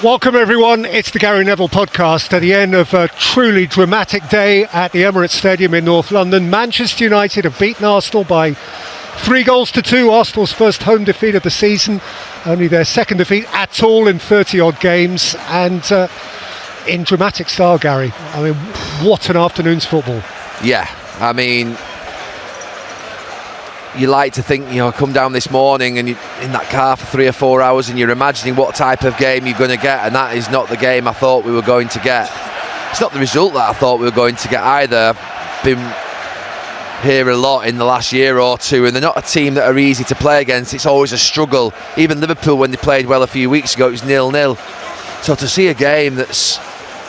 Welcome everyone, it's the Gary Neville podcast at the end of a truly dramatic day at the Emirates Stadium in North London. Manchester United have beaten Arsenal by 3-2. Arsenal's first home defeat of the season, only their second defeat at all in 30 odd games, and in dramatic style, Gary. I mean, what an afternoon's football. Yeah, I mean, you like to think, come down this morning and you're in that car for 3 or 4 hours and you're imagining what type of game you're going to get, and that is not the game I thought we were going to get. It's not the result that I thought we were going to get either. I've been here a lot in the last year or two, and they're not a team that are easy to play against. It's always a struggle. Even Liverpool, when they played well a few weeks ago, it was 0-0. So to see a game that's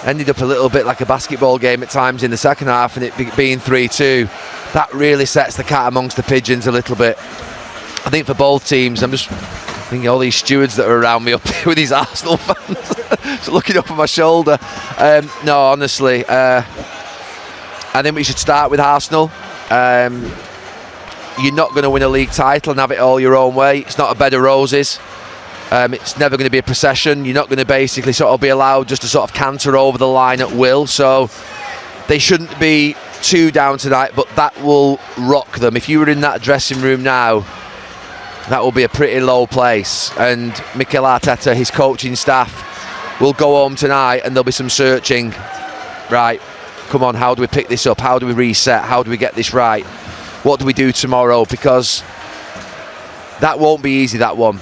ended up a little bit like a basketball game at times in the second half and it being 3-2, that really sets the cat amongst the pigeons a little bit. I think for both teams, I'm just thinking all these stewards that are around me up here with these Arsenal fans just looking over my shoulder. No, honestly, I think we should start with Arsenal. You're not going to win a league title and have it all your own way. It's not a bed of roses. It's never going to be a procession. You're not going to basically sort of be allowed just to sort of canter over the line at will. So they shouldn't be too down tonight, but that will rock them. If you were in that dressing room now, that will be a pretty low place. And Mikel Arteta, his coaching staff, will go home tonight and there'll be some searching. Right, come on, how do we pick this up? How do we reset? How do we get this right? What do we do tomorrow? Because that won't be easy, that one.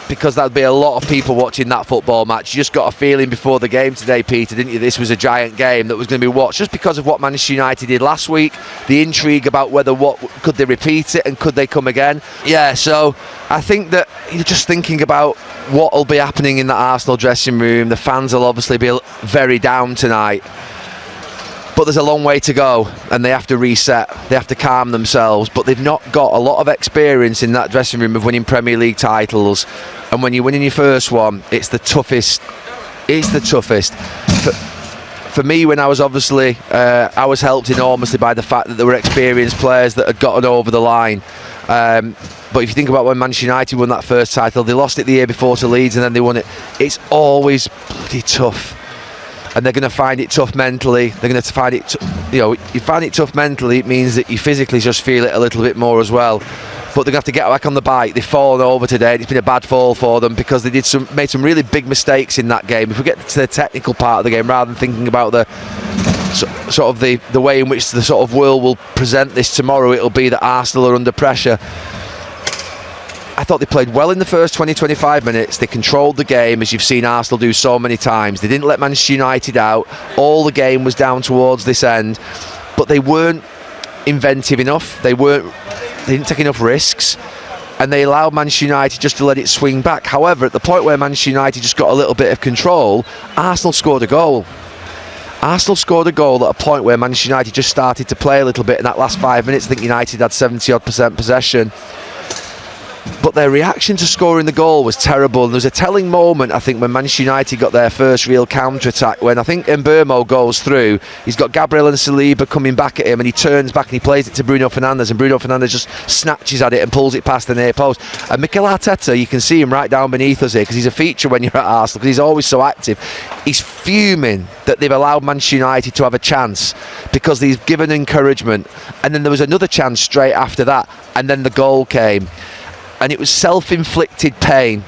Because there'll be a lot of people watching that football match. You just got a feeling before the game today, Peter, didn't you? This was a giant game that was going to be watched just because of what Manchester United did last week, the intrigue about could they repeat it and could they come again. Yeah, so I think that you're just thinking about what will be happening in the Arsenal dressing room. The fans will obviously be very down tonight. But there's a long way to go and they have to reset, they have to calm themselves, but they've not got a lot of experience in that dressing room of winning Premier League titles, and when you're winning your first one, it's the toughest. For me, when I was obviously, I was helped enormously by the fact that there were experienced players that had gotten over the line. But if you think about when Manchester United won that first title, they lost it the year before to Leeds and then they won it. It's always bloody tough. And they're going to find it tough mentally. They're going to find it, you find it tough mentally, it means that you physically just feel it a little bit more as well. But they're going to have to get back on the bike. They've fallen over today. It's been a bad fall for them because they made some really big mistakes in that game. If we get to the technical part of the game, rather than thinking about the sort of the way in which the sort of world will present this tomorrow, it'll be that Arsenal are under pressure. I thought they played well in the first 20-25 minutes. They controlled the game, as you've seen Arsenal do so many times. They didn't let Manchester United out. All the game was down towards this end, but they weren't inventive enough. They didn't take enough risks, and they allowed Manchester United just to let it swing back. However, at the point where Manchester United just got a little bit of control, Arsenal scored a goal. Arsenal scored a goal at a point where Manchester United just started to play a little bit in that last 5 minutes. I think United had 70-odd% possession. But their reaction to scoring the goal was terrible. And there was a telling moment, I think, when Manchester United got their first real counter-attack, when I think Mbeumo goes through. He's got Gabriel and Saliba coming back at him, and he turns back and he plays it to Bruno Fernandes, and Bruno Fernandes just snatches at it and pulls it past the near post. And Mikel Arteta, you can see him right down beneath us here, because he's a feature when you're at Arsenal, because he's always so active. He's fuming that they've allowed Manchester United to have a chance, because he's given encouragement. And then there was another chance straight after that, and then the goal came. And it was self-inflicted pain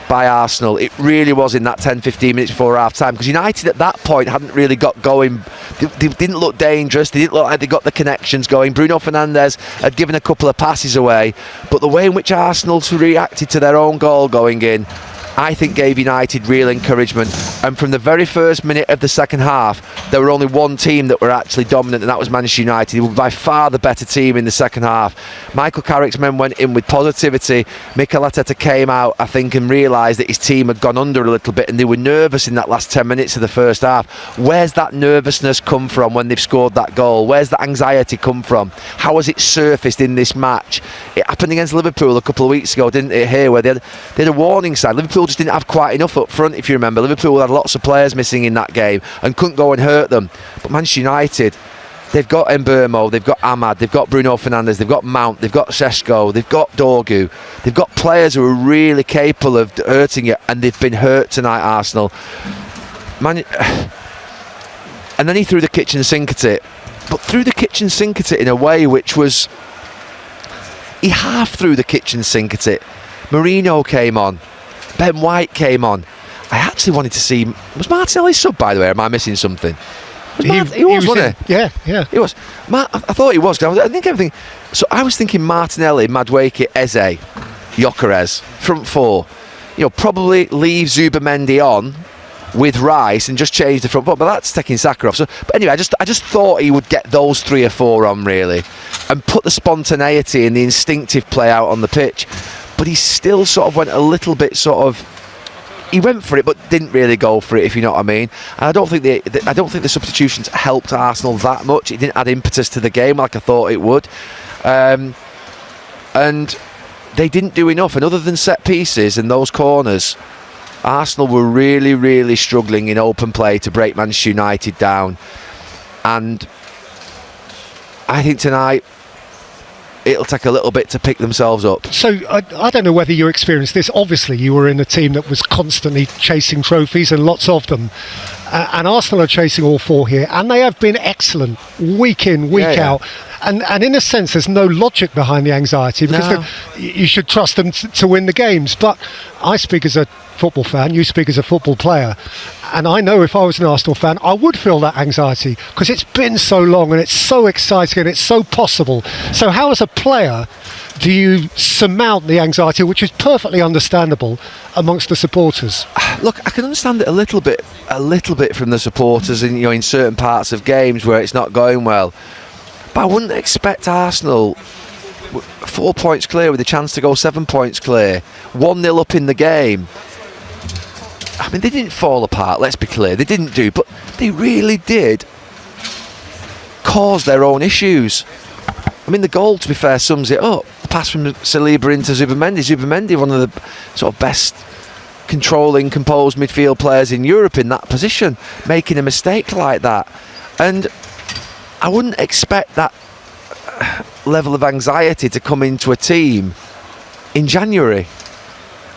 by Arsenal. It really was in that 10-15 minutes before half-time, because United at that point hadn't really got going. They didn't look dangerous. They didn't look like they got the connections going. Bruno Fernandes had given a couple of passes away, but the way in which Arsenal reacted to their own goal going in, I think gave United real encouragement. And from the very first minute of the second half, there were only one team that were actually dominant, and that was Manchester United. They were by far the better team in the second half. Michael Carrick's men went in with positivity. Mikel Arteta came out, I think, and realised that his team had gone under a little bit, and they were nervous in that last 10 minutes of the first half. Where's that nervousness come from when they've scored that goal? Where's that anxiety come from? How has it surfaced in this match? It happened against Liverpool a couple of weeks ago, didn't it, here, where they had a warning sign. Liverpool just didn't have quite enough up front, if you remember. Liverpool had lots of players missing in that game and couldn't go and hurt them. But Manchester United, They've got Mbeumo, they've got Ahmad, they've got Bruno Fernandes, they've got Mount, they've got Šeško, they've got Dorgu. They've got players who are really capable of hurting you, and they've been hurt tonight, Arsenal. And then he threw the kitchen sink at it. But threw the kitchen sink at it in a way which was... He half threw the kitchen sink at it. Mourinho came on. Ben White came on. I actually wanted to see... Was Martinelli sub, by the way, or am I missing something? He was, wasn't he? Yeah. He was. I thought he was. I think everything. So I was thinking Martinelli, Madueke, Eze, Gyökeres, front four. Probably leave Zubimendi on with Rice and just change the front four. But that's taking Saka off. But anyway, I just thought he would get those 3 or 4 on really, and put the spontaneity and the instinctive play out on the pitch. But he still sort of went a little bit he went for it, but didn't really go for it, if you know what I mean. And I don't think the substitutions helped Arsenal that much. It didn't add impetus to the game like I thought it would, and they didn't do enough. And other than set pieces and those corners, Arsenal were really, really struggling in open play to break Manchester United down. And I think tonight it'll take a little bit to pick themselves up. So I don't know whether you experienced this. Obviously you were in a team that was constantly chasing trophies, and lots of them, and Arsenal are chasing all 4 here, and they have been excellent week in, week out. And in a sense there's no logic behind the anxiety, because you should trust them to win the games. But I speak as a football fan, you speak as a football player, and I know if I was an Arsenal fan I would feel that anxiety, because it's been so long and it's so exciting and it's so possible. So how, as a player, do you surmount the anxiety, which is perfectly understandable amongst the supporters? Look, I can understand it a little bit from the supporters in certain parts of games where it's not going well, but I wouldn't expect Arsenal 4 points clear with a chance to go 7 points clear, 1-0 up in the game. I mean, they didn't fall apart, let's be clear, they didn't do, but they really did cause their own issues. I mean, the goal, to be fair, sums it up. The pass from Saliba into Zubimendi, one of the sort of best controlling, composed midfield players in Europe in that position, making a mistake like that. And I wouldn't expect that level of anxiety to come into a team in January.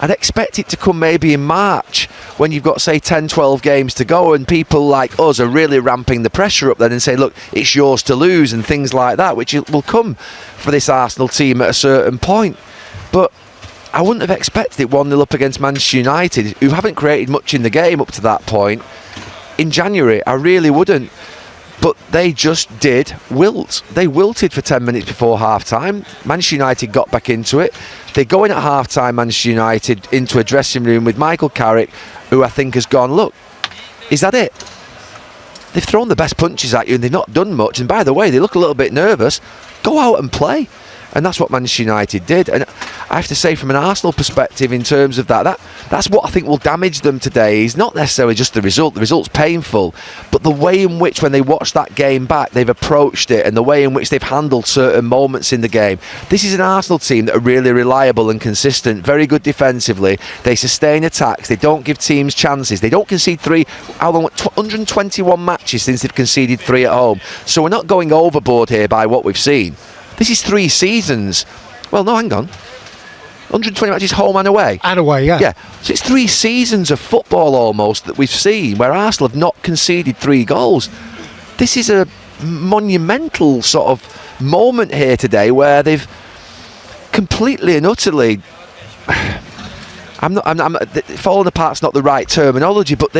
I'd expect it to come maybe in March, when you've got, say, 10, 12 games to go, and people like us are really ramping the pressure up then and say, look, it's yours to lose, and things like that, which will come for this Arsenal team at a certain point. But I wouldn't have expected it 1-0 up against Manchester United, who haven't created much in the game up to that point, in January. I really wouldn't. But they just did wilt. They wilted for 10 minutes before half-time. Manchester United got back into it. They go in at half-time, Manchester United, into a dressing room with Michael Carrick, who I think has gone, look, is that it? They've thrown the best punches at you and they've not done much. And by the way, they look a little bit nervous. Go out and play. And that's what Manchester United did. And I have to say, from an Arsenal perspective, in terms of that's what I think will damage them today. Is not necessarily just the result. The result's painful, but the way in which, when they watch that game back, they've approached it, and the way in which they've handled certain moments in the game. This is an Arsenal team that are really reliable and consistent, very good defensively. They sustain attacks. They don't give teams chances. They don't concede 121 matches since they've conceded 3 at home. So we're not going overboard here by what we've seen. This is 3 seasons. Well, no, hang on. 120 matches home and away. And away, yeah. Yeah. So it's 3 seasons of football almost that we've seen where Arsenal have not conceded 3 goals. This is a monumental sort of moment here today where they've completely and utterly... falling apart's not the right terminology, but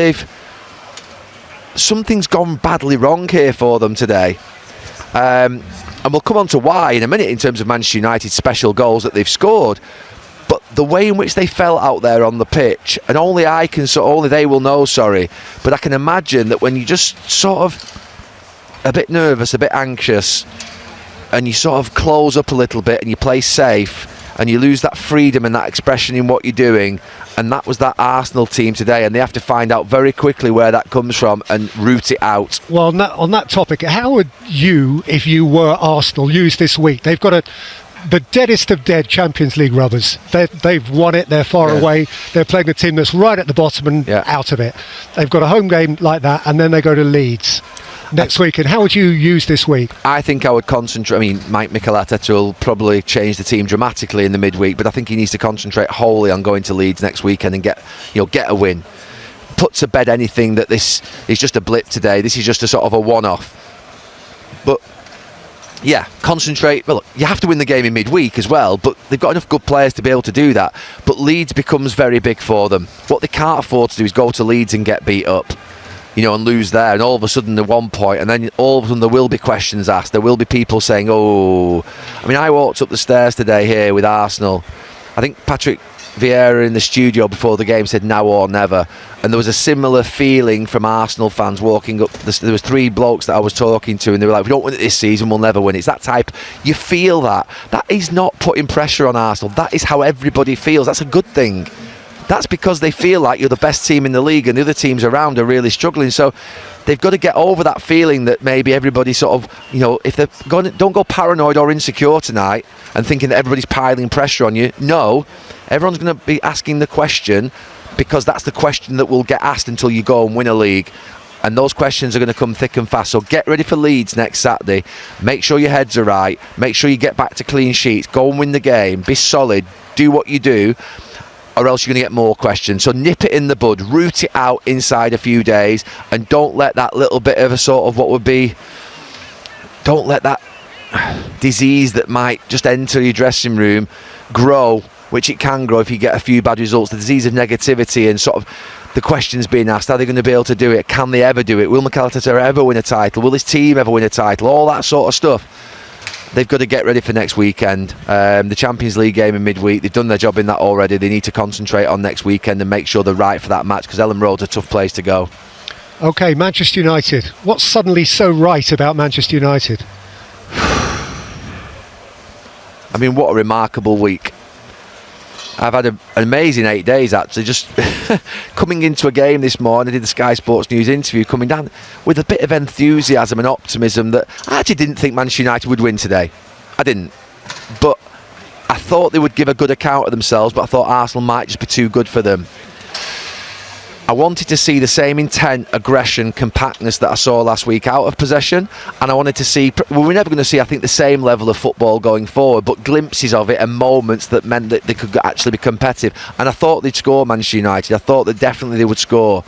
something's gone badly wrong here for them today. And we'll come on to why in a minute in terms of Manchester United's special goals that they've scored. But the way in which they felt out there on the pitch, and only they will know, but I can imagine that when you just sort of a bit nervous, a bit anxious, and you sort of close up a little bit and you play safe, and you lose that freedom and that expression in what you're doing, and that was that Arsenal team today, and they have to find out very quickly where that comes from and root it out. Well, on that topic, how would you, if you were Arsenal, use this week? They've got the deadest of dead Champions League rubbers. They've won it, they're far away, they're playing a team that's right at the bottom and out of it. They've got a home game like that, and then they go to Leeds. next week. And how would you use this week? I think I would concentrate. I mean, Mikel Arteta will probably change the team dramatically in the midweek, but I think he needs to concentrate wholly on going to Leeds next weekend and get a win. Put to bed anything that this is just a blip today. This is just a sort of a one-off. But yeah, concentrate. Well, look, you have to win the game in midweek as well, but they've got enough good players to be able to do that. But Leeds becomes very big for them. What they can't afford to do is go to Leeds and get beat up, and lose there, and all of a sudden they're 1 point, and then all of a sudden there will be questions asked. There will be people saying, I walked up the stairs today here with Arsenal. I think Patrick Vieira in the studio before the game said now or never, and there was a similar feeling from Arsenal fans walking up. There was 3 blokes that I was talking to, and they were like, if we don't win it this season, we'll never win. It's that type. You feel that is not putting pressure on Arsenal. That is how everybody feels. That's a good thing. That's because they feel like you're the best team in the league and the other teams around are really struggling. So they've got to get over that feeling that maybe everybody sort of, if they're don't go paranoid or insecure tonight and thinking that everybody's piling pressure on you. No, everyone's going to be asking the question because that's the question that will get asked until you go and win a league. And those questions are going to come thick and fast. So get ready for Leeds next Saturday. Make sure your heads are right. Make sure you get back to clean sheets. Go and win the game. Be solid. Do what you do, or else you're going to get more questions. So nip it in the bud, root it out inside a few days, and don't let that little bit of a sort of don't let that disease that might just enter your dressing room grow, which it can grow if you get a few bad results. The disease of negativity and sort of the questions being asked, are they going to be able to do it? Can they ever do it? Will Mikel Arteta ever win a title? Will his team ever win a title? All that sort of stuff. They've got to get ready for next weekend. The Champions League game in midweek, they've done their job in that already. They need to concentrate on next weekend and make sure they're right for that match, because Ellen Road's a tough place to go. OK, Manchester United. What's suddenly so right about Manchester United? I mean, what a remarkable week. I've had an amazing 8 days, actually. Just coming into a game this morning, I did the Sky Sports News interview, coming down with a bit of enthusiasm and optimism that I actually didn't think Manchester United would win today. I didn't. But I thought they would give a good account of themselves, but I thought Arsenal might just be too good for them. I wanted to see the same intent, aggression, compactness that I saw last week out of possession, and I wanted to see, we're never going to see, I think, the same level of football going forward, but glimpses of it and moments that meant that they could actually be competitive. And I thought they'd score, Manchester United. I thought that definitely they would score.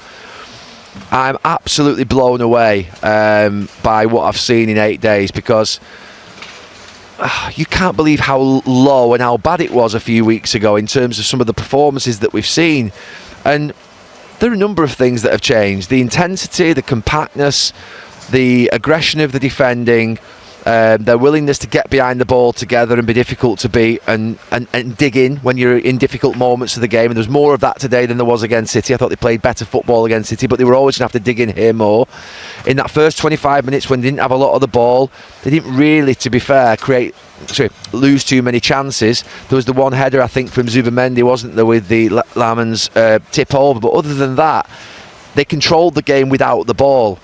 I'm absolutely blown away by what I've seen in 8 days, because you can't believe how low and how bad it was a few weeks ago in terms of some of the performances that we've seen. And there are a number of things that have changed. The intensity, the compactness, the aggression of the defending, their willingness to get behind the ball together and be difficult to beat and dig in when you're in difficult moments of the game. And there was more of that today than there was against City. I thought they played better football against City, but they were always going to have to dig in here more. In that first 25 minutes when they didn't have a lot of the ball, they didn't really, to be fair, lose too many chances. There was the one header, I think, from Zubamendi, wasn't there, with the Laman's tip over. But other than that, they controlled the game without the ball.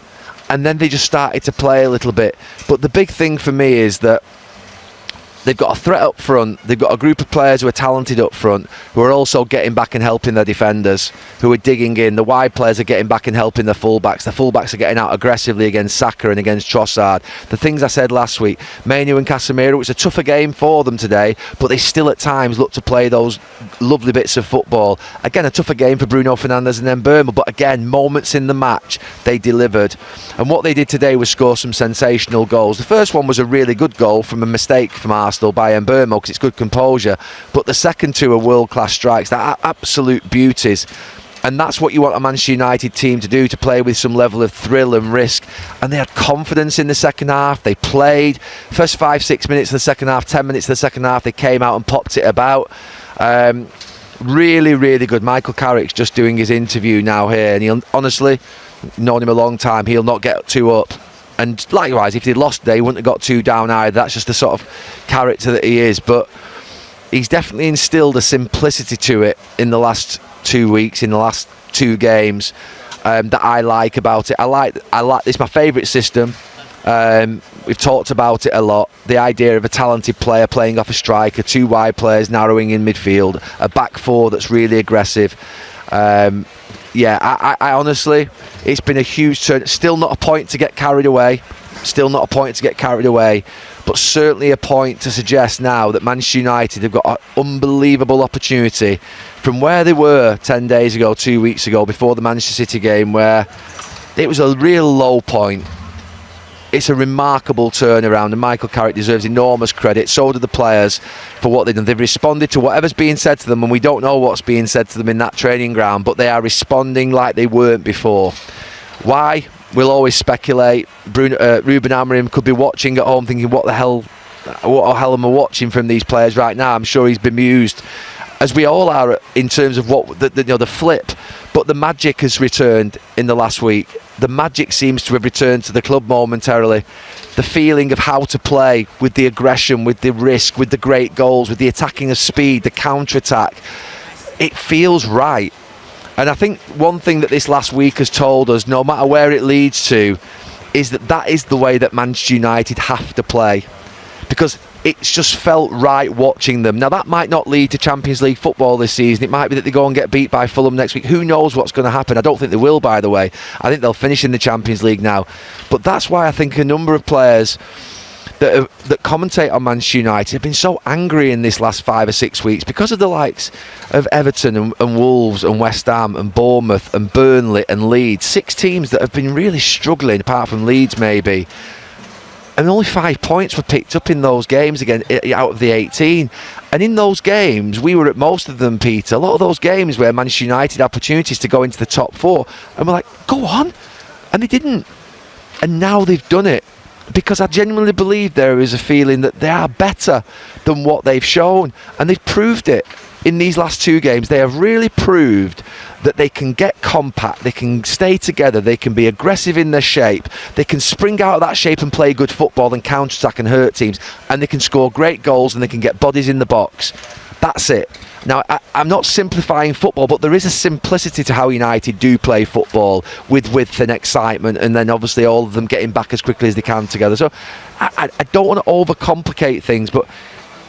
And then they just started to play a little bit. But the big thing for me is that they've got a threat up front. They've got a group of players who are talented up front, who are also getting back and helping their defenders, who are digging in. The wide players are getting back and helping their fullbacks. The fullbacks are getting out aggressively against Saka and against Trossard. The things I said last week, Mainu and Casemiro, it's a tougher game for them today, but they still at times look to play those lovely bits of football. Again, a tougher game for Bruno Fernandes and Mbeumo, but again, moments in the match, they delivered. And what they did today was score some sensational goals. The first one was a really good goal from a mistake from Arsenal by Mbeumo, because it's good composure, but the second two are world-class strikes. They're absolute beauties, and that's what you want a Manchester United team to do, to play with some level of thrill and risk. And they had confidence in the second half. They played first 5-6 minutes of the second half, 10 minutes of the second half, they came out and popped it about. Really, really good. Michael Carrick's just doing his interview now here, and he'll honestly, known him a long time, he'll not get too up. And likewise, if they'd lost today, he wouldn't have got too down either. That's just the sort of character that he is. But he's definitely instilled a simplicity to it in the last 2 weeks, in the last 2 games, that I like about it. I like. It's my favourite system. We've talked about it a lot. The idea of a talented player playing off a striker, 2 wide players narrowing in midfield, a back 4 that's really aggressive. yeah, I honestly, it's been a huge turn. Still not a point to get carried away. But certainly a point to suggest now that Manchester United have got an unbelievable opportunity from where they were 10 days ago, 2 weeks ago, before the Manchester City game, where it was a real low point. It's a remarkable turnaround, and Michael Carrick deserves enormous credit. So do the players for what they've done. They've responded to whatever's being said to them, and we don't know what's being said to them in that training ground, but they are responding like they weren't before. Why? We'll always speculate. Ruben Amorim could be watching at home thinking, what the hell am I watching from these players right now? I'm sure he's bemused, as we all are, in terms of what the flip. But the magic has returned in the last week. The magic seems to have returned to the club momentarily. The feeling of how to play with the aggression, with the risk, with the great goals, with the attacking of speed, the counter-attack. It feels right. And I think one thing that this last week has told us, no matter where it leads to, is that is the way that Manchester United have to play. Because it's just felt right watching them. Now, that might not lead to Champions League football this season. It might be that they go and get beat by Fulham next week. Who knows what's going to happen? I don't think they will, by the way. I think they'll finish in the Champions League now. But that's why I think a number of players that commentate on Manchester United have been so angry in this last 5 or 6 weeks because of the likes of Everton and Wolves and West Ham and Bournemouth and Burnley and Leeds. 6 teams that have been really struggling, apart from Leeds maybe. And only 5 points were picked up in those games again, out of the 18. And in those games, we were at most of them, Peter. A lot of those games where Manchester United had opportunities to go into the top 4, and we're like, go on. And they didn't. And now they've done it. Because I genuinely believe there is a feeling that they are better than what they've shown. And they've proved it in these last 2 games. They have really proved that they can get compact, they can stay together, they can be aggressive in their shape, they can spring out of that shape and play good football and counter-attack and hurt teams, and they can score great goals and they can get bodies in the box. That's it. Now, I'm not simplifying football, but there is a simplicity to how United do play football, with width and excitement, and then obviously all of them getting back as quickly as they can together. So I don't want to overcomplicate things, but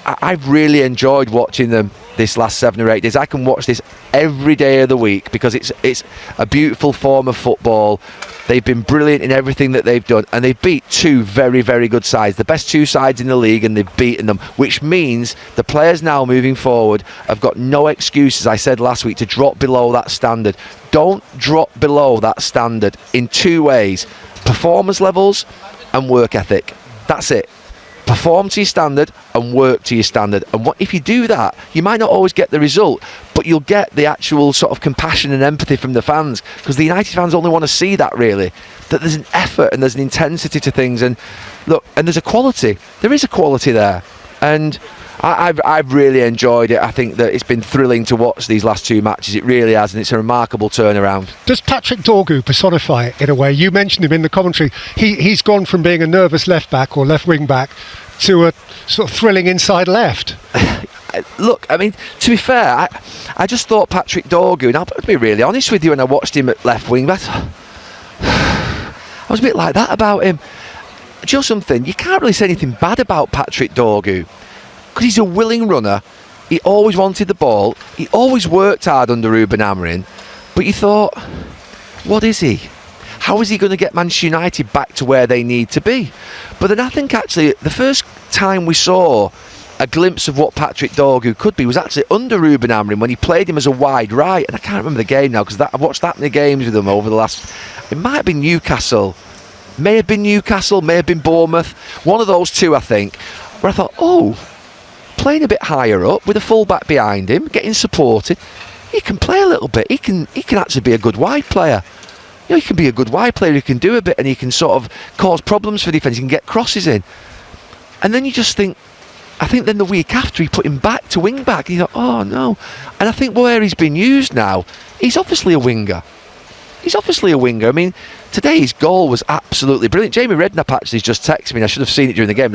I've really enjoyed watching them this last 7 or 8 days. I can watch this every day of the week because it's a beautiful form of football. They've been brilliant in everything that they've done, and they've beat 2 very, very good sides, the best 2 sides in the league, and they've beaten them, which means the players now moving forward have got no excuse, as I said last week, to drop below that standard. Don't drop below that standard in 2 ways: performance levels and work ethic. That's it. Perform to your standard and work to your standard. And if you do that, you might not always get the result, but you'll get the actual sort of compassion and empathy from the fans, because the United fans only want to see that, really, that there's an effort and there's an intensity to things. And look, and there's a quality. There is a quality there. And I've really enjoyed it. I think that it's been thrilling to watch these last 2 matches. It really has, and it's a remarkable turnaround. Does Patrick Dorgu personify it in a way? You mentioned him in the commentary. He's gone from being a nervous left back or left wing back to a sort of thrilling inside left. Look, I mean, to be fair, I just thought Patrick Dorgu, and I'll be really honest with you, when I watched him at left wing back, I was a bit like that about him. Do you know something? You can't really say anything bad about Patrick Dorgu, because he's a willing runner. He always wanted the ball. He always worked hard under Ruben Amorim. But you thought, what is he? How is he going to get Manchester United back to where they need to be? But then I think actually the first time we saw a glimpse of what Patrick Dorgu could be was actually under Ruben Amorim, when he played him as a wide right. And I can't remember the game now, because I've watched that many games with him over the last... It might have been Newcastle. May have been Newcastle, may have been Bournemouth. One of those 2, I think. Where I thought, playing a bit higher up with a full-back behind him, getting supported, he can play a little bit. He can actually be a good wide player. You know, he can be a good wide player. He can do a bit, and he can sort of cause problems for defence. He can get crosses in. And then you just think, I think then the week after he put him back to wing back, and you thought, oh no. And I think where he's been used now, he's obviously a winger. I mean, today's goal was absolutely brilliant. Jamie Redknapp actually just texted me. I should have seen it during the game.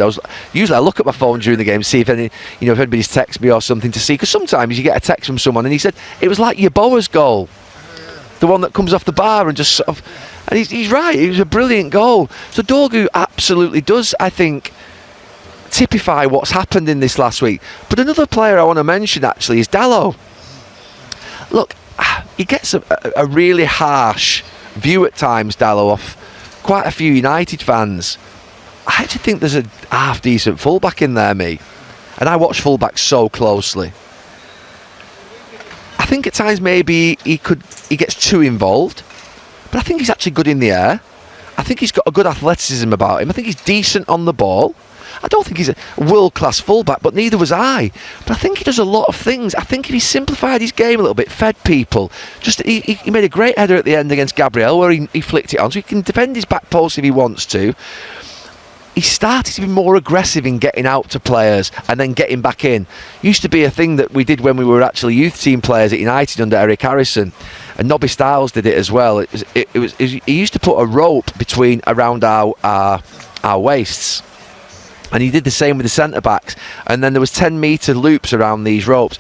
Usually I look at my phone during the game to see if if anybody's texted me or something to see, because sometimes you get a text from someone, and he said it was like Yeboah's goal, the one that comes off the bar and just sort of, and he's right. It was a brilliant goal. So Dorgu absolutely does, I think, typify what's happened in this last week. But another player I want to mention actually is Dalot. Look, he gets a really harsh view at times, Dallow, off quite a few United fans. I actually think there's a half decent fullback in there, me. And I watch fullbacks so closely. I think at times maybe he gets too involved, but I think he's actually good in the air. I think he's got a good athleticism about him. I think he's decent on the ball. I don't think he's a world-class fullback, but neither was I. But I think he does a lot of things. I think if he simplified his game a little bit, fed people, he made a great header at the end against Gabriel where he flicked it on, so he can defend his back post if he wants to. He started to be more aggressive in getting out to players and then getting back in. Used to be a thing that we did when we were actually youth team players at United under Eric Harrison, and Nobby Stiles did it as well. He used to put a rope around our waists, and he did the same with the centre backs. And then there was 10-metre loops around these ropes,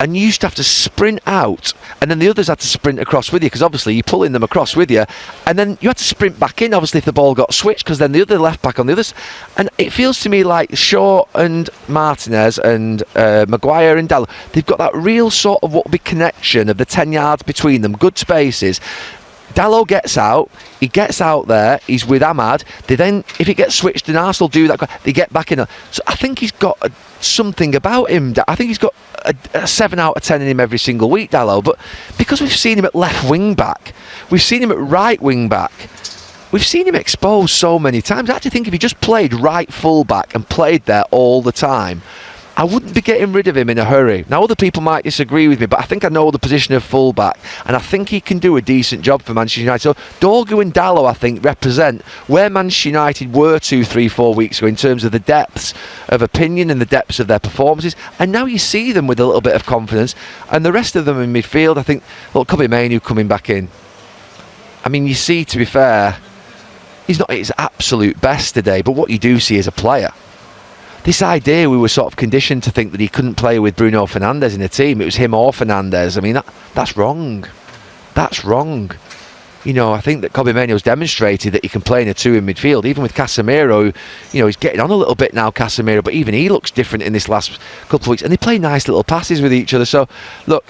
and you used to have to sprint out, and then the others had to sprint across with you, because obviously you're pulling them across with you, and then you had to sprint back in, obviously, if the ball got switched, because then the other left back on the others. And it feels to me like Shaw and Martinez and Maguire and Dallow, they've got that real sort of what would be connection of the 10 yards between them, good spaces. Dallow gets out, he gets out there, he's with Ahmad. They then, if it gets switched and Arsenal do that, they get back in. So I think he's got something about him. I think he's got a 7 out of 10 in him every single week, Dallow. But because we've seen him at left wing back, we've seen him at right wing back, we've seen him exposed so many times. I actually think if he just played right full back and played there all the time, I wouldn't be getting rid of him in a hurry. Now, other people might disagree with me, but I think I know the position of full-back, and I think he can do a decent job for Manchester United. So Dorgu and Dallow, I think, represent where Manchester United were 2, 3, 4 weeks ago in terms of the depths of opinion and the depths of their performances. And now you see them with a little bit of confidence. And the rest of them in midfield, I think, well, Kobbie Mainoo coming back in. I mean, you see, to be fair, he's not at his absolute best today, but what you do see is a player. This idea, we were sort of conditioned to think that he couldn't play with Bruno Fernandes in the team. It was him or Fernandes. I mean, that's wrong. That's wrong. You know, I think that Kobbie Mainoo's demonstrated that he can play in a two in midfield, even with Casemiro. You know, he's getting on a little bit now, Casemiro, but even he looks different in this last couple of weeks. And they play nice little passes with each other. So, look,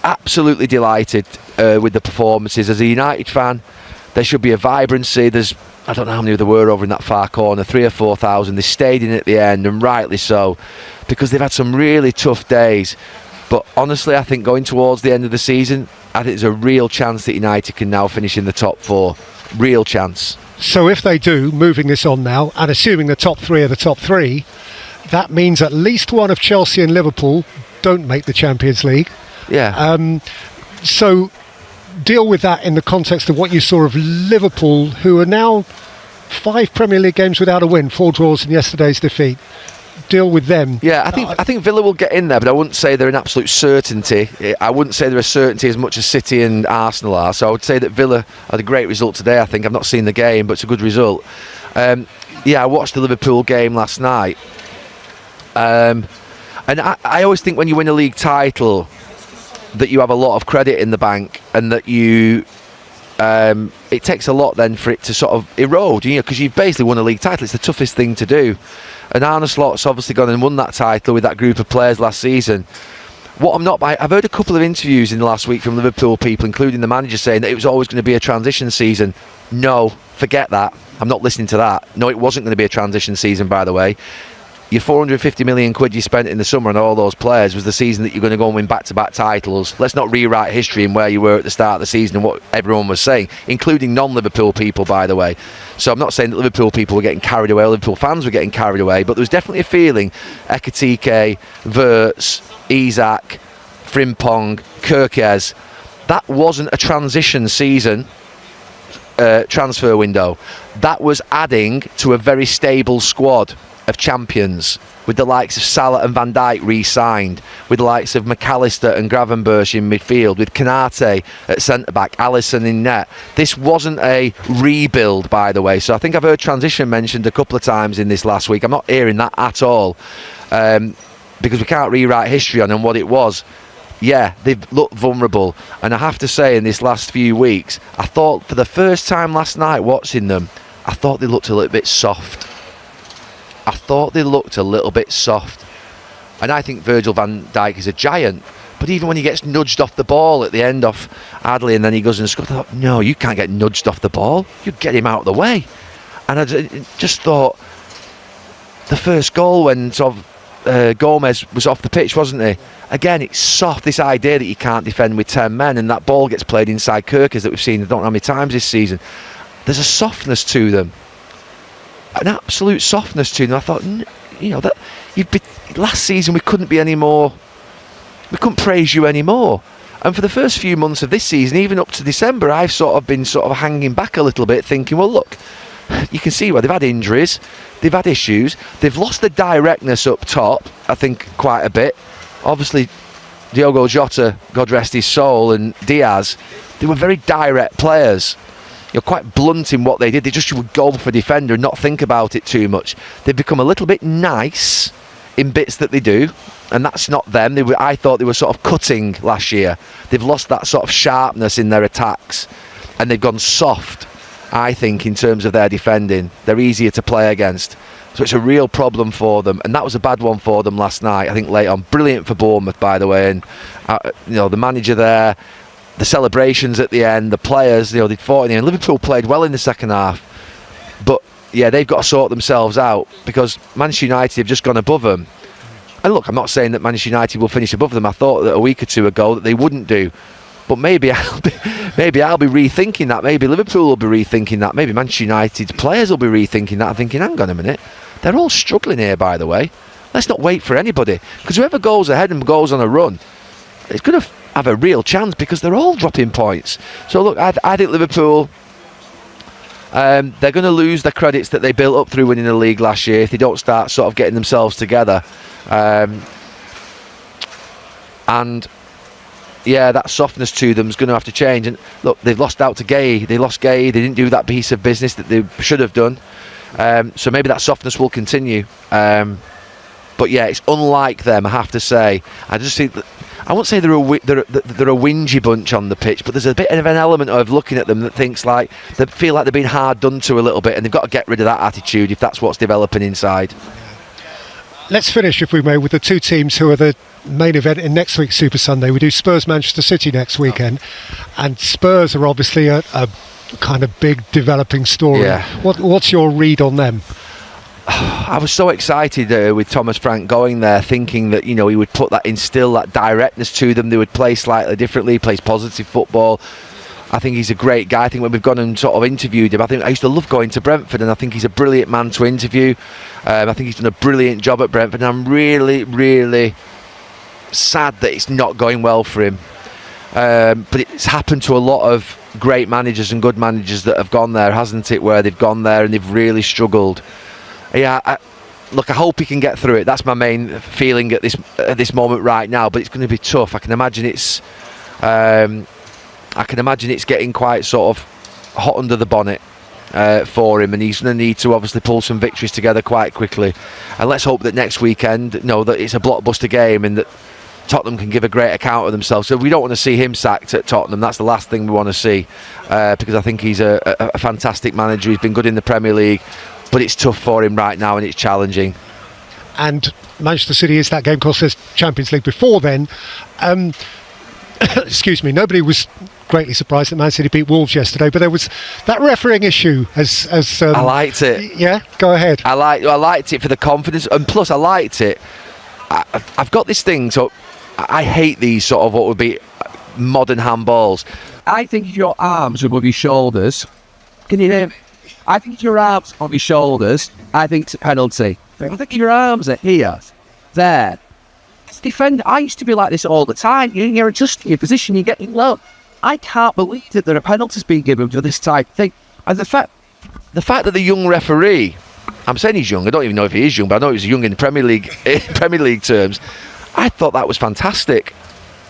absolutely delighted with the performances. As a United fan, there should be a vibrancy. I don't know how many there were over in that far corner, 3,000 or 4,000. They stayed in at the end, and rightly so, because they've had some really tough days. But honestly, I think going towards the end of the season, I think there's a real chance that United can now finish in the top 4. Real chance. So if they do, moving this on now, and assuming the top 3 are the top 3, that means at least one of Chelsea and Liverpool don't make the Champions League. Yeah. So deal with that in the context of what you saw of Liverpool, who are now 5 Premier League games without a win, 4 draws in yesterday's defeat. Deal with them. Yeah, I think Villa will get in there, but I wouldn't say they're an absolute certainty. I wouldn't say they're a certainty as much as City and Arsenal are. So I would say that Villa had a great result today. I think I've not seen the game, but it's a good result. I watched the Liverpool game last night, and I always think when you win a league title that you have a lot of credit in the bank, and that it takes a lot then for it to sort of erode, because you've basically won a league title. It's the toughest thing to do. And Arne Slot's obviously gone and won that title with that group of players last season. I've heard a couple of interviews in the last week from Liverpool people, including the manager, saying that it was always going to be a transition season. No, forget that. I'm not listening to that. No, it wasn't going to be a transition season, by the way. Your 450 million quid you spent in the summer on all those players was the season that you're going to go and win back-to-back titles. Let's not rewrite history and where you were at the start of the season and what everyone was saying, including non-Liverpool people, by the way. So I'm not saying that Liverpool people were getting carried away, Liverpool fans were getting carried away, but there was definitely a feeling Ekitike, Wirtz, Isak, Frimpong, Kirkes, that wasn't a transition season transfer window. That was adding to a very stable squad of champions, with the likes of Salah and Van Dijk re-signed, with the likes of McAllister and Gravenberch in midfield, with Konate at centre-back, Alisson in net. This wasn't a rebuild, by the way, so I think I've heard transition mentioned a couple of times in this last week. I'm not hearing that at all, because we can't rewrite history on what it was. Yeah, they've looked vulnerable, and I have to say in this last few weeks, I thought for the first time last night watching them, I thought they looked a little bit soft. And I think Virgil van Dijk is a giant, but But even when he gets nudged off the ball at the end off Adley and then he goes and scores, I thought, no, you can't get nudged off the ball. You get him out of the way. And I just thought the first goal when sort of Gomez was off the pitch, wasn't he? Again, it's soft, this idea that you can't defend with 10 men, and that ball gets played inside Kirkers that we've seen I don't know how many times this season. There's a softness to them. An absolute softness to them. I thought, that last season we couldn't be any more. We couldn't praise you anymore. And for the first few months of this season, even up to December, I've been hanging back a little bit, thinking, well, look, you can see where they've had injuries, they've had issues, they've lost the directness up top, I think, quite a bit. Obviously, Diogo Jota, God rest his soul, and Diaz, they were very direct players. Quite blunt in what they did. They just would go for a defender and not think about it too much. They've become a little bit nice in bits that they do, and that's not them. I thought they were sort of cutting last year. They've lost that sort of sharpness in their attacks, and they've gone soft, I think, in terms of their defending. They're easier to play against. So it's a real problem for them, and that was a bad one for them last night, I think, late on. Brilliant for Bournemouth, by the way, and the manager there, the celebrations at the end, the players, they'd fought in the end. Liverpool played well in the second half, but yeah, they've got to sort themselves out because Manchester United have just gone above them. And look, I'm not saying that Manchester United will finish above them. I thought that a week or two ago that they wouldn't do, but maybe I'll be rethinking that. Maybe Liverpool will be rethinking that. Maybe Manchester United's players will be rethinking that. I'm thinking, hang on a minute, they're all struggling here, by the way. Let's not wait for anybody, because whoever goes ahead and goes on a run, it's going to have a real chance because they're all dropping points. So look, I think Liverpool, they're going to lose the credits that they built up through winning the league last year if they don't start sort of getting themselves together. And yeah, that softness to them is going to have to change. And look, they've lost out to Gay. They lost Gay. They didn't do that piece of business that they should have done. So maybe that softness will continue. But yeah, it's unlike them, I have to say. I just think that, I won't say they're a whingy bunch on the pitch, but there's a bit of an element of looking at them that thinks like they feel like they're being hard done to a little bit, and they've got to get rid of that attitude if that's what's developing inside. Let's finish, if we may, with the two teams who are the main event in next week's Super Sunday. We do Spurs Manchester City next weekend, and Spurs are obviously a kind of big developing story. Yeah. What's your read on them? I was so excited with Thomas Frank going there, thinking that he would instill that directness to them. They would play slightly differently, he plays positive football. I think he's a great guy. I think when we've gone and sort of interviewed him, I used to love going to Brentford, and I think he's a brilliant man to interview. I think he's done a brilliant job at Brentford, and I'm really, really sad that it's not going well for him. But it's happened to a lot of great managers and good managers that have gone there, hasn't it, where they've gone there and they've really struggled. Yeah, I hope he can get through it. That's my main feeling at this moment right now. But it's going to be tough. I can imagine it's getting quite sort of hot under the bonnet for him, and he's going to need to obviously pull some victories together quite quickly. And let's hope that next weekend, that it's a blockbuster game and that Tottenham can give a great account of themselves. So we don't want to see him sacked at Tottenham. That's the last thing we want to see, because I think he's a fantastic manager. He's been good in the Premier League. But it's tough for him right now, and it's challenging. And Manchester City is that game, of course, there's Champions League before then. Excuse me, nobody was greatly surprised that Man City beat Wolves yesterday, but there was that refereeing issue. I liked it. Yeah, go ahead. I liked it for the confidence, and plus I liked it. I've got this thing, so I hate these sort of what would be modern handballs. I think if your arms are above your shoulders, can you hear me? I think your arms on your shoulders, I think it's a penalty. I think your arms are here, there. It's defend. I used to be like this all the time. You're adjusting your position, you're getting low. I can't believe that there are penalties being given for this type of thing. And the fact that the young referee, I'm saying he's young, I don't even know if he is young, but I know he's young in Premier League terms. I thought that was fantastic.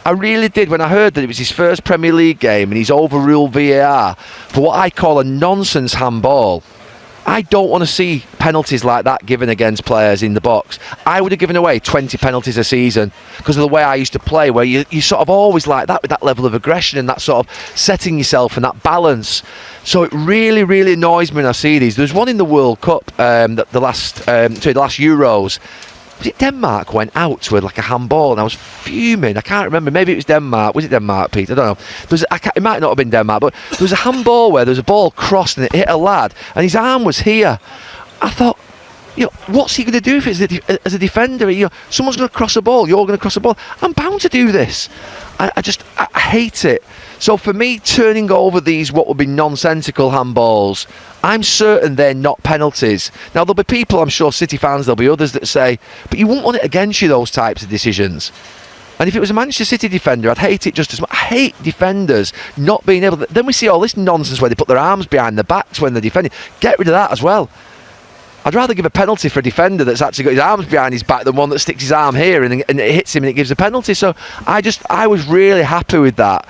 I really did, when I heard that it was his first Premier League game and he's overruled VAR for what I call a nonsense handball. I don't want to see penalties like that given against players in the box. I would have given away 20 penalties a season because of the way I used to play, where you sort of always like that, with that level of aggression and that sort of setting yourself and that balance. So it really, really annoys me when I see these. There's one in the World Cup, the last Euros, was it Denmark went out to like a handball, and I was fuming. I can't remember. Maybe it was Denmark. Was it Denmark, Pete? I don't know. It might not have been Denmark, but there was a handball where there was a ball crossed and it hit a lad, and his arm was here. I thought, what's he going to do if it's as a defender? Someone's going to cross a ball. You're going to cross a ball. I'm bound to do this. I hate it. So for me, turning over these what would be nonsensical handballs, I'm certain they're not penalties. Now, there'll be people, I'm sure, City fans, there'll be others that say, but you wouldn't want it against you, those types of decisions. And if it was a Manchester City defender, I'd hate it just as much. I hate defenders not being able to... Then we see all this nonsense where they put their arms behind their backs when they're defending. Get rid of that as well. I'd rather give a penalty for a defender that's actually got his arms behind his back than one that sticks his arm here and it hits him and it gives a penalty. So I was really happy with that.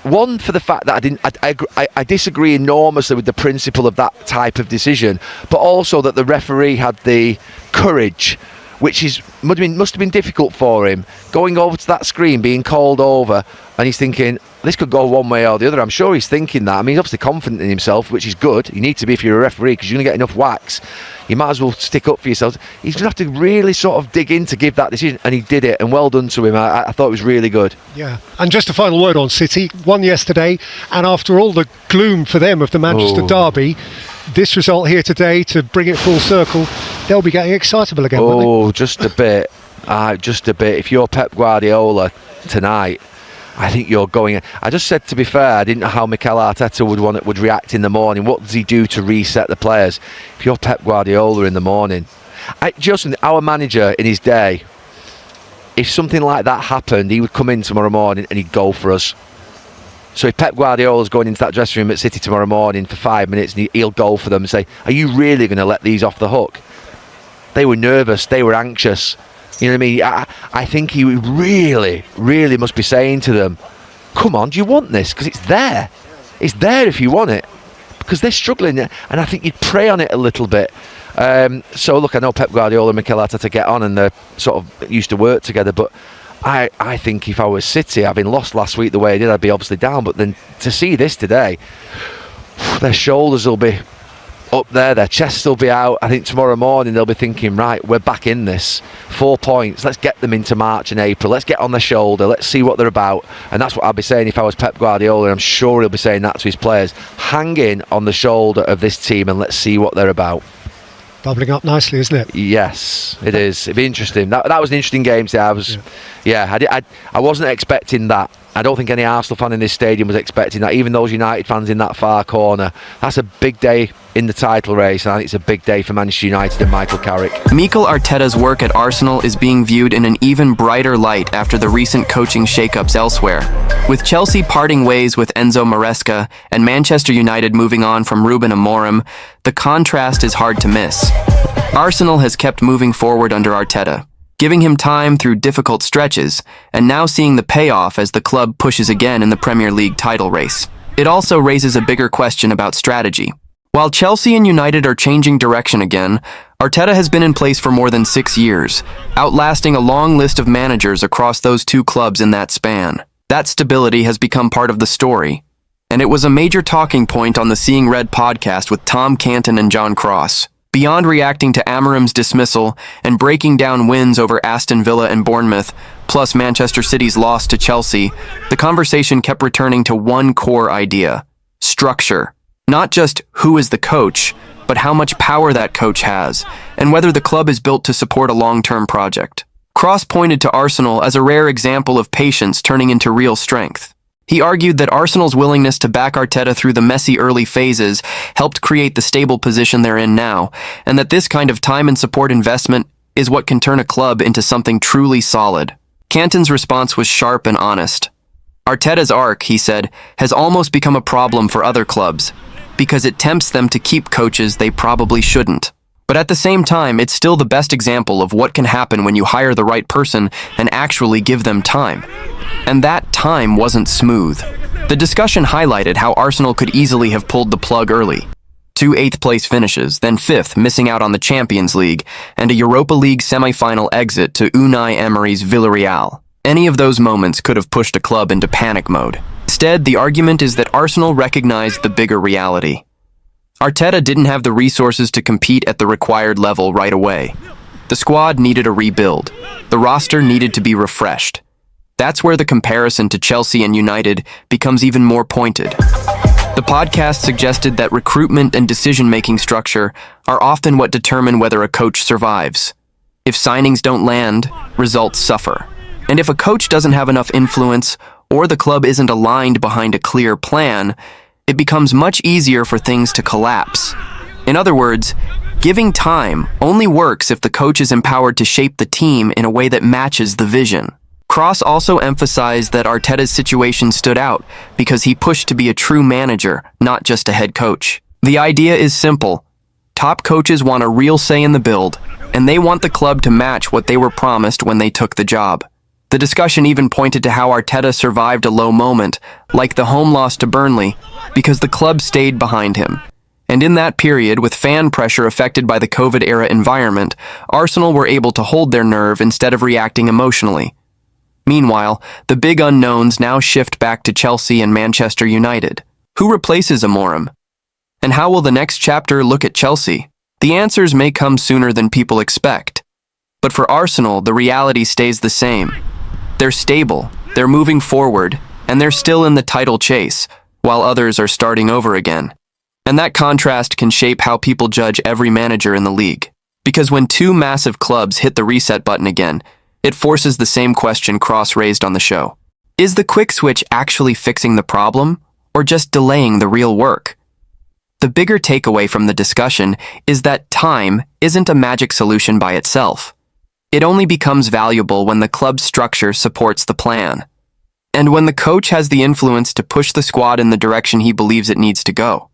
One, for the fact that I disagree enormously with the principle of that type of decision, but also that the referee had the courage, which must have been difficult for him, going over to that screen, being called over, and he's thinking, this could go one way or the other. I'm sure he's thinking that. I mean, he's obviously confident in himself, which is good. You need to be if you're a referee, because you're going to get enough whacks. You might as well stick up for yourself. He's going to have to really sort of dig in to give that decision, and he did it, and well done to him. I thought it was really good. Yeah, and just a final word on City. Won yesterday, and after all the gloom for them of the Manchester derby, this result here today, to bring it full circle, they'll be getting excitable again, won't they? Oh, just a bit. Just a bit. If you're Pep Guardiola tonight, I think you're going... I just said, to be fair, I didn't know how Mikel Arteta would react in the morning. What does he do to reset the players? If you're Pep Guardiola in the morning... Justin, our manager in his day, if something like that happened, he would come in tomorrow morning and he'd go for us. So if Pep Guardiola's going into that dressing room at City tomorrow morning for 5 minutes, and he'll go for them and say, are you really going to let these off the hook? They were nervous, they were anxious. You know what I mean? I think he really, really must be saying to them, come on, do you want this? Because it's there. It's there if you want it. Because they're struggling, and I think you'd prey on it a little bit. So look, I know Pep Guardiola and Mikel Arteta get on and they're sort of used to work together, but I think if I was City, having lost last week the way I did, I'd be obviously down. But then to see this today, their shoulders will be up there, their chests will be out. I think tomorrow morning they'll be thinking, right, we're back in this. 4 points, let's get them into March and April. Let's get on their shoulder, let's see what they're about. And that's what I'd be saying if I was Pep Guardiola. I'm sure he'll be saying that to his players. Hang in on the shoulder of this team and let's see what they're about. Bubbling up nicely, isn't it? Yes, it is. It'd be interesting. That was an interesting game today. I wasn't expecting that. I don't think any Arsenal fan in this stadium was expecting that. Even those United fans in that far corner. That's a big day in the title race, and I think it's a big day for Manchester United and Michael Carrick. Mikel Arteta's work at Arsenal is being viewed in an even brighter light after the recent coaching shakeups elsewhere. With Chelsea parting ways with Enzo Maresca and Manchester United moving on from Ruben Amorim, the contrast is hard to miss. Arsenal has kept moving forward under Arteta, giving him time through difficult stretches, and now seeing the payoff as the club pushes again in the Premier League title race. It also raises a bigger question about strategy. While Chelsea and United are changing direction again, Arteta has been in place for more than 6 years, outlasting a long list of managers across those two clubs in that span. That stability has become part of the story, and it was a major talking point on the Seeing Red podcast with Tom Canton and John Cross. Beyond reacting to Amorim's dismissal and breaking down wins over Aston Villa and Bournemouth, plus Manchester City's loss to Chelsea, the conversation kept returning to one core idea: structure. Not just who is the coach, but how much power that coach has, and whether the club is built to support a long-term project. Cross pointed to Arsenal as a rare example of patience turning into real strength. He argued that Arsenal's willingness to back Arteta through the messy early phases helped create the stable position they're in now, and that this kind of time and support investment is what can turn a club into something truly solid. Canton's response was sharp and honest. Arteta's arc, he said, has almost become a problem for other clubs, because it tempts them to keep coaches they probably shouldn't. But at the same time, it's still the best example of what can happen when you hire the right person and actually give them time. And that time wasn't smooth. The discussion highlighted how Arsenal could easily have pulled the plug early. 2 8th-place finishes, then 5th, missing out on the Champions League, and a Europa League semi-final exit to Unai Emery's Villarreal. Any of those moments could have pushed a club into panic mode. Instead, the argument is that Arsenal recognized the bigger reality. Arteta didn't have the resources to compete at the required level right away. The squad needed a rebuild. The roster needed to be refreshed. That's where the comparison to Chelsea and United becomes even more pointed. The podcast suggested that recruitment and decision-making structure are often what determine whether a coach survives. If signings don't land, results suffer. And if a coach doesn't have enough influence or the club isn't aligned behind a clear plan, it becomes much easier for things to collapse. In other words, giving time only works if the coach is empowered to shape the team in a way that matches the vision. Cross also emphasized that Arteta's situation stood out because he pushed to be a true manager, not just a head coach. The idea is simple. Top coaches want a real say in the build, and they want the club to match what they were promised when they took the job. The discussion even pointed to how Arteta survived a low moment, like the home loss to Burnley, because the club stayed behind him. And in that period, with fan pressure affected by the COVID-era environment, Arsenal were able to hold their nerve instead of reacting emotionally. Meanwhile, the big unknowns now shift back to Chelsea and Manchester United. Who replaces Amorim? And how will the next chapter look at Chelsea? The answers may come sooner than people expect. But for Arsenal, the reality stays the same. They're stable, they're moving forward, and they're still in the title chase, while others are starting over again. And that contrast can shape how people judge every manager in the league. Because when two massive clubs hit the reset button again, it forces the same question Cross raised on the show. Is the quick switch actually fixing the problem, or just delaying the real work? The bigger takeaway from the discussion is that time isn't a magic solution by itself. It only becomes valuable when the club's structure supports the plan, and when the coach has the influence to push the squad in the direction he believes it needs to go.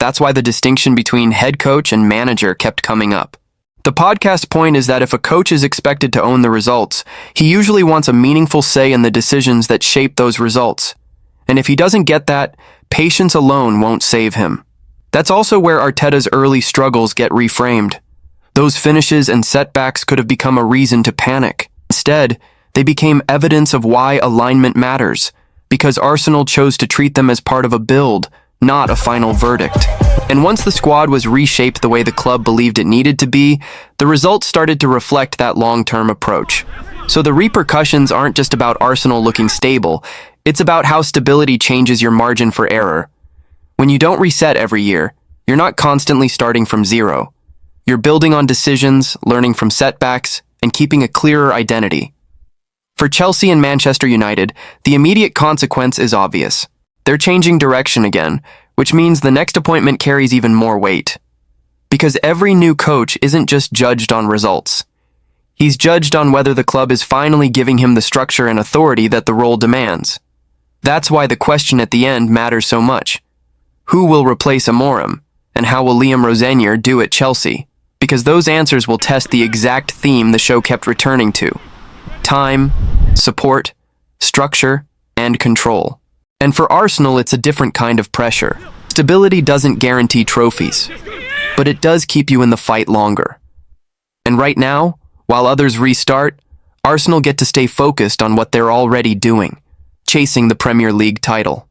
That's why the distinction between head coach and manager kept coming up. The podcast point is that if a coach is expected to own the results, he usually wants a meaningful say in the decisions that shape those results. And if he doesn't get that, patience alone won't save him. That's also where Arteta's early struggles get reframed. Those finishes and setbacks could have become a reason to panic. Instead, they became evidence of why alignment matters, because Arsenal chose to treat them as part of a build, not a final verdict. And once the squad was reshaped the way the club believed it needed to be, the results started to reflect that long-term approach. So the repercussions aren't just about Arsenal looking stable, it's about how stability changes your margin for error. When you don't reset every year, you're not constantly starting from zero. You're building on decisions, learning from setbacks, and keeping a clearer identity. For Chelsea and Manchester United, the immediate consequence is obvious. They're changing direction again, which means the next appointment carries even more weight. Because every new coach isn't just judged on results. He's judged on whether the club is finally giving him the structure and authority that the role demands. That's why the question at the end matters so much. Who will replace Amorim, and how will Liam Rosenior do at Chelsea? Because those answers will test the exact theme the show kept returning to. Time, support, structure, and control. And for Arsenal, it's a different kind of pressure. Stability doesn't guarantee trophies, but it does keep you in the fight longer. And right now, while others restart, Arsenal get to stay focused on what they're already doing, chasing the Premier League title.